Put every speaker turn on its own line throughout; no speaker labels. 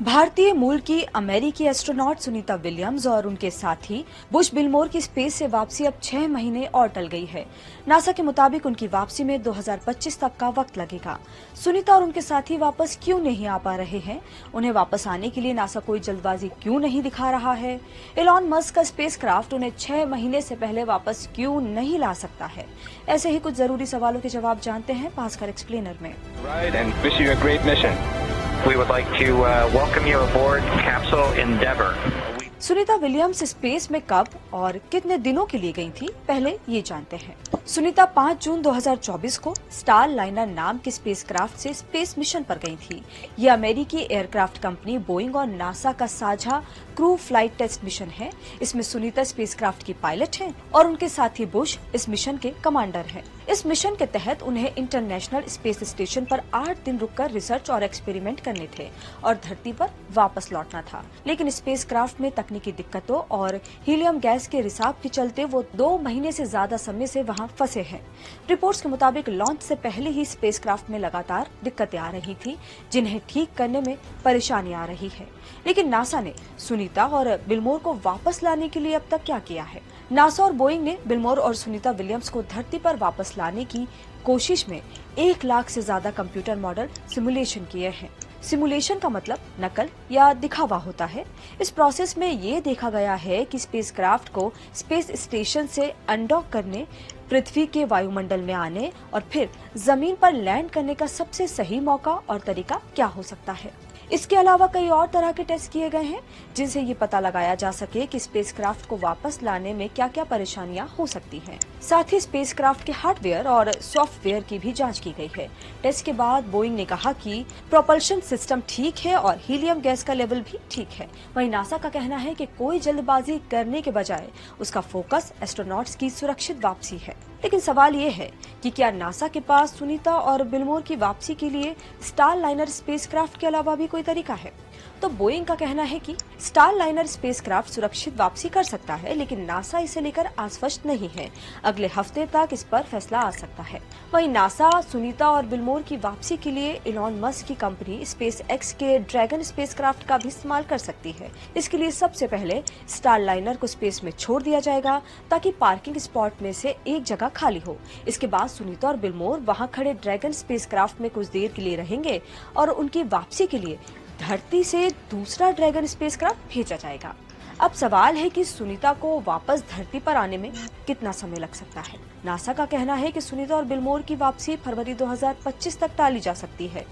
भारतीय मूल की अमेरिकी एस्ट्रोनॉट सुनीता विलियम्स और उनके साथी बुश बिलमोर की स्पेस से वापसी अब 6 महीने और टल गई है। नासा के मुताबिक उनकी वापसी में 2025 तक का वक्त लगेगा। सुनीता और उनके साथी वापस क्यों नहीं आ पा रहे हैं? उन्हें वापस आने के लिए नासा कोई जल्दबाजी क्यों नहीं दिखा रहा है? एलॉन मस्क का स्पेसक्राफ्ट उन्हें 6 महीने से पहले वापस क्यों नहीं ला सकता है? ऐसे ही कुछ जरूरी सवालों के जवाब जानते हैं भास्कर एक्सप्लेनर में।
We would like to welcome you aboard Capsule Endeavour.
Sunita Williams space में कब और कितने दिनों के लिए गई थी, पहले ये जानते हैं। सुनीता 5 जून 2024 को स्टार लाइनर नाम के स्पेसक्राफ्ट से स्पेस मिशन पर गई थी। ये अमेरिकी एयरक्राफ्ट कंपनी बोइंग और नासा का साझा क्रू फ्लाइट टेस्ट मिशन है। इसमें सुनीता स्पेसक्राफ्ट की पायलट हैं और उनके साथी बुश इस मिशन के कमांडर हैं। इस मिशन के तहत उन्हें इंटरनेशनल स्पेस स्टेशन पर 8 दिन रुककर रिसर्च और एक्सपेरिमेंट करने थे और धरती पर वापस लौटना था। लेकिन स्पेसक्राफ्ट में तकनीकी दिक्कतों और हीलियम गैस के रिसाव के चलते वो 2 महीने से ज्यादा समय से वहां फंसे हैं। रिपोर्ट्स के मुताबिक लॉन्च से पहले ही स्पेसक्राफ्ट में लगातार दिक्कतें आ रही थी, जिन्हें ठीक करने में परेशानी आ रही है। लेकिन नासा ने सुनीता और बिलमोर को वापस लाने के लिए अब तक क्या किया है? नासा और बोइंग ने बिलमोर और सुनीता विलियम्स को धरती पर वापस लाने की कोशिश में 1 लाख से ज्यादा कंप्यूटर मॉडल सिमुलेशन किए हैं। सिमुलेशन का मतलब नकल या दिखावा होता है। इस प्रोसेस में ये देखा गया है कि स्पेसक्राफ्ट को स्पेस स्टेशन से अनडॉक करने, पृथ्वी के वायुमंडल में आने और फिर जमीन पर लैंड करने का सबसे सही मौका और तरीका क्या हो सकता है। इसके अलावा कई और तरह के टेस्ट किए गए हैं, जिनसे ये पता लगाया जा सके कि स्पेसक्राफ्ट को वापस लाने में क्या क्या परेशानियां हो सकती हैं। साथ ही स्पेसक्राफ्ट के हार्डवेयर और सॉफ्टवेयर की भी जांच की गई है। टेस्ट के बाद बोइंग ने कहा कि प्रोपल्शन सिस्टम ठीक है और हीलियम गैस का लेवल भी ठीक है। वहीं नासा का कहना है कि कोई जल्दबाजी करने के बजाय उसका फोकस एस्ट्रोनॉट्स की सुरक्षित वापसी है। लेकिन सवाल ये है कि क्या नासा के पास सुनीता और बिलमोर की वापसी के लिए स्टार लाइनर स्पेसक्राफ्ट के अलावा भी कोई तरीका है? तो बोइंग का कहना है कि स्टार लाइनर स्पेसक्राफ्ट सुरक्षित वापसी कर सकता है, लेकिन नासा इसे लेकर आश्वस्त नहीं है। अगले हफ्ते तक इस पर फैसला आ सकता है। वहीं नासा सुनीता और बिलमोर की वापसी के लिए एलॉन मस्क की कंपनी स्पेस एक्स के ड्रैगन स्पेसक्राफ्ट का भी इस्तेमाल कर सकती है। इसके लिए सबसे पहले स्टार लाइनर को स्पेस में छोड़ दिया जाएगा ताकि पार्किंग स्पॉट में से एक जगह खाली हो। इसके बाद सुनीता और बिलमोर वहां खड़े ड्रैगन स्पेसक्राफ्ट में कुछ देर के लिए रहेंगे और उनकी वापसी के लिए धरती से दूसरा ड्रैगन स्पेसक्राफ्ट भेजा जाएगा। अब सवाल है कि सुनीता को वापस धरती पर आने में कितना समय लग सकता है। नासा का कहना है कि सुनीता और बिलमोर की वापसी फरवरी 2025 तक टाली जा सकती है।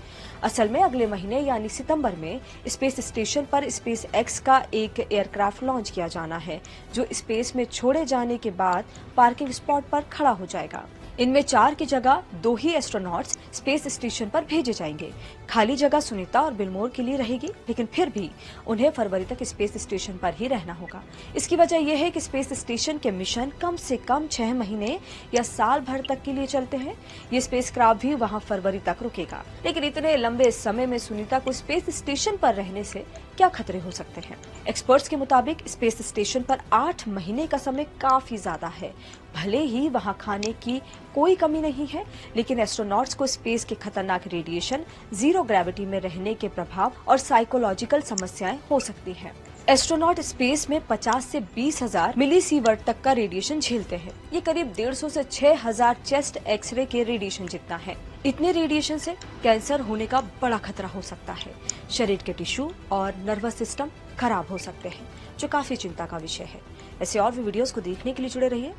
असल में अगले महीने यानी सितंबर में स्पेस स्टेशन पर स्पेस एक्स का एक एयरक्राफ्ट लॉन्च किया जाना है, जो स्पेस में छोड़े जाने के बाद पार्किंग स्पॉट पर खड़ा हो जाएगा। इनमें 4 की जगह 2 ही एस्ट्रोनॉट्स स्पेस स्टेशन पर भेजे जाएंगे। खाली जगह सुनीता और बिलमोर के लिए रहेगी, लेकिन फिर भी उन्हें फरवरी तक स्पेस स्टेशन पर ही रहना होगा। इसकी वजह यह है कि स्पेस स्टेशन के मिशन कम से कम 6 महीने या साल भर तक के लिए चलते हैं। ये स्पेसक्राफ्ट भी वहां फरवरी तक रुकेगा। लेकिन इतने लंबे समय में सुनीता को स्पेस स्टेशन पर रहने से क्या खतरे हो सकते हैं? एक्सपर्ट्स के मुताबिक स्पेस स्टेशन पर 8 महीने का समय काफी ज्यादा है। भले ही वहां खाने की कोई कमी नहीं है, लेकिन एस्ट्रोनॉट्स को स्पेस के खतरनाक रेडिएशन, जीरो ग्रेविटी में रहने के प्रभाव और साइकोलॉजिकल समस्याएं हो सकती हैं। एस्ट्रोनॉट स्पेस में 50 से 20,000 मिलीसीवर्ट तक का रेडिएशन झेलते हैं। ये करीब 150 से 6,000 चेस्ट एक्सरे के रेडिएशन जितना है। इतने रेडिएशन से कैंसर होने का बड़ा खतरा हो सकता है। शरीर के टिश्यू और नर्वस सिस्टम खराब हो सकते हैं, जो काफी चिंता का विषय है। ऐसे और भी वीडियोस को देखने के लिए जुड़े रहिए।